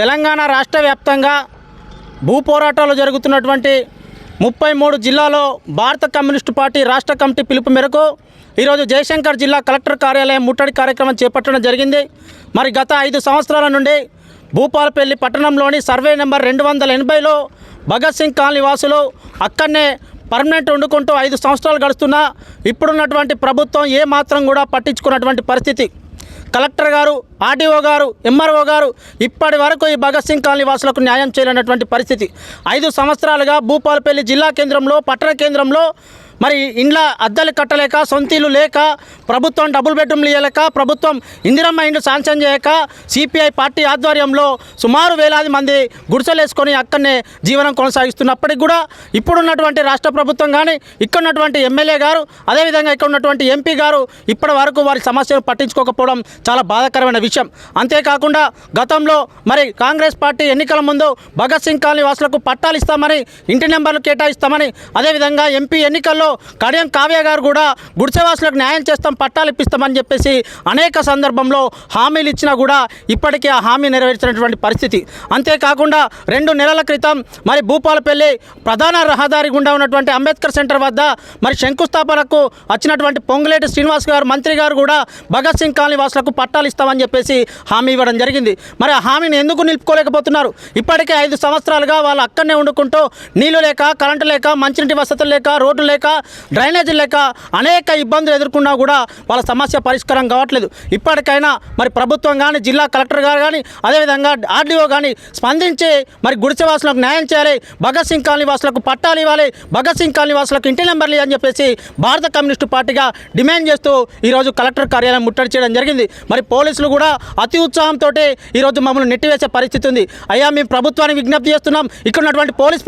తెలంగాణ రాష్ట్ర వ్యాప్తంగా భూ పోరాటాలు జరుగుతున్నటువంటి 33 జిల్లాలో భారత కమ్యూనిస్టు పార్టీ రాష్ట్ర కమిటీ పిలుపు మేరకు ఈరోజు జయశంకర్ జిల్లా కలెక్టర్ కార్యాలయం ముట్టడి కార్యక్రమం చేపట్టడం జరిగింది. మరి గత 5 సంవత్సరాల నుండి భూపాలపల్లి పట్టణంలోని సర్వే నెంబర్ 280లో భగత్ సింగ్ కాలనీ వాసులు అక్కడనే పర్మనెంట్ వండుకుంటూ 5 సంవత్సరాలు గడుస్తున్నా ఇప్పుడున్నటువంటి ప్రభుత్వం ఏమాత్రం కూడా పట్టించుకున్నటువంటి పరిస్థితి. కలెక్టర్ గారు, ఆర్డీఓ గారు, ఎంఆర్ఓ గారు ఇప్పటి వరకు ఈ భగత్ సింగ్ కాలనీ వాసులకు న్యాయం చేయలేనటువంటి పరిస్థితి. 5 సంవత్సరాలుగా భూపాలపల్లి జిల్లా కేంద్రంలో, పట్టణ కేంద్రంలో మరి ఇండ్ల అద్దెలు కట్టలేక, సొంతీలు లేక, ప్రభుత్వం డబుల్ బెడ్రూమ్లు ఇవ్వలేక, ప్రభుత్వం ఇందిరమ్మ ఇండ్లు శాంక్షన్ చేయక, సిపిఐ పార్టీ ఆధ్వర్యంలో సుమారు వేలాది మంది గుడిసెలేసుకొని అక్కడనే జీవనం కొనసాగిస్తున్నప్పటికీ కూడా ఇప్పుడున్నటువంటి రాష్ట్ర ప్రభుత్వం కానీ, ఇక్కడ ఉన్నటువంటి ఎమ్మెల్యే గారు, అదేవిధంగా ఇక్కడ ఉన్నటువంటి ఎంపీ గారు ఇప్పటి వరకు వారి సమస్యను పట్టించుకోకపోవడం చాలా బాధాకరమైన విషయం. అంతేకాకుండా గతంలో మరి కాంగ్రెస్ పార్టీ ఎన్నికల ముందు భగత్ సింగ్ కాలనీ వాసులకు పట్టాలు ఇస్తామని, ఇంటి నెంబర్లు కేటాయిస్తామని, అదేవిధంగా ఎంపీ ఎన్నికల్లో కడియం కావ్య గారు కూడా గుడిసెవాసులకు న్యాయం చేస్తాం, పట్టాలు ఇప్పిస్తామని చెప్పేసి అనేక సందర్భంలో హామీలు ఇచ్చినా కూడా ఇప్పటికీ ఆ హామీ నెరవేర్చినటువంటి పరిస్థితి. అంతేకాకుండా 2 నెలల క్రితం మరి భూపాలపల్లి ప్రధాన రహదారి గుండా ఉన్నటువంటి అంబేద్కర్ సెంటర్ వద్ద మరి శంకుస్థాపనకు వచ్చినటువంటి పొంగులేటి శ్రీనివాస్ గారు మంత్రి గారు కూడా భగత్ సింగ్ కాలనీ వాసులకు పట్టాలు ఇస్తామని చెప్పేసి హామీ ఇవ్వడం జరిగింది. మరి ఆ హామీని ఎందుకు నిలుపుకోలేకపోతున్నారు? ఇప్పటికే 5 సంవత్సరాలుగా వాళ్ళు అక్కడనే వండుకుంటూ నీళ్లు లేక, కరెంటు లేక, మంచినీటి వసతులు లేక, రోడ్లు లేక, డ్రైనేజీలు లేక అనేక ఇబ్బందులు ఎదుర్కొన్నా కూడా వాళ్ళ సమస్య పరిష్కారం కావట్లేదు. ఇప్పటికైనా మరి ప్రభుత్వం కానీ, జిల్లా కలెక్టర్ గారు కానీ, అదేవిధంగా ఆర్డీఓ కానీ స్పందించి మరి గుడిసెవాసులకు న్యాయం చేయాలి, భగత్ సింగ్ కాలనీ వాసులకు పట్టాలు ఇవ్వాలి, భగత్ సింగ్ కాలనీ వాసులకు ఇంటి నెంబర్లు అని చెప్పేసి భారత కమ్యూనిస్టు పార్టీగా డిమాండ్ చేస్తూ ఈరోజు కలెక్టర్ కార్యాలయం ముట్టడి చేయడం జరిగింది. మరి పోలీసులు కూడా అతి ఉత్సాహంతో ఈరోజు మమ్మల్ని నెట్టివేసే పరిస్థితి ఉంది. అయ్యా, మేము ప్రభుత్వానికి విజ్ఞప్తి చేస్తున్నాం, ఇక్కడ ఉన్నటువంటి పోలీస్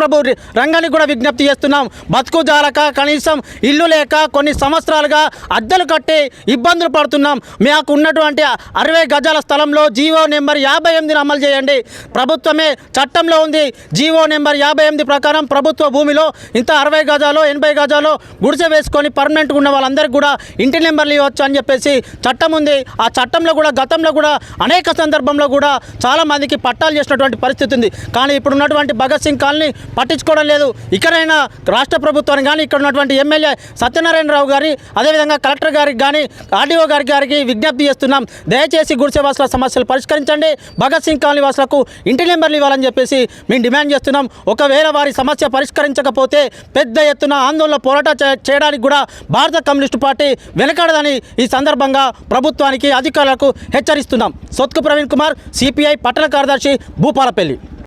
రంగానికి కూడా విజ్ఞప్తి చేస్తున్నాం. బతుకు జాలక, కనీసం ఇల్లు లేక కొన్ని సంవత్సరాలుగా అద్దెలు కట్టి ఇబ్బందులు పడుతున్నాం. మాకు ఉన్నటువంటి 60 గజాల స్థలంలో జీవో నెంబర్ 58ని అమలు చేయండి. ప్రభుత్వమే చట్టంలో ఉంది. జీవో నెంబర్ 58 ప్రకారం ప్రభుత్వ భూమిలో ఇంత 60 గజాలు 80 గజాలు గుడిసె వేసుకొని పర్మనెంట్గా ఉన్న వాళ్ళందరికీ కూడా ఇంటి నెంబర్లు ఇవ్వచ్చు అని చెప్పేసి చట్టం ఉంది. ఆ చట్టంలో కూడా గతంలో కూడా అనేక సందర్భంలో కూడా చాలామందికి పట్టాలు చేసినటువంటి పరిస్థితి ఉంది. కానీ ఇప్పుడు ఉన్నటువంటి భగత్ సింగ్ కాలనీ పట్టించుకోవడం లేదు. ఇకనైనా రాష్ట్ర ప్రభుత్వాన్ని కానీ, ఇక్కడ ఉన్నటువంటి ఎమ్మెల్యే సత్యనారాయణరావు గారి, అదేవిధంగా కలెక్టర్ గారికి కానీ, ఆర్డీఓ గారికి విజ్ఞప్తి చేస్తున్నాం. దయచేసి గుడిసెవాసుల సమస్యలు పరిష్కరించండి, భగత్ సింగ్ కాలనీ వాసులకు ఇంటి నెంబర్లు ఇవ్వాలని చెప్పేసి మేము డిమాండ్ చేస్తున్నాం. ఒకవేళ వారి సమస్య పరిష్కరించకపోతే పెద్ద ఎత్తున ఆందోళన పోరాటం చేయడానికి కూడా భారత కమ్యూనిస్టు పార్టీ వెనకాడదని ఈ సందర్భంగా ప్రభుత్వానికి, అధికారులకు హెచ్చరిస్తున్నాం. సొత్కు ప్రవీణ్ కుమార్, సిపిఐ పట్టణ కార్యదర్శి, భూపాలపల్లి.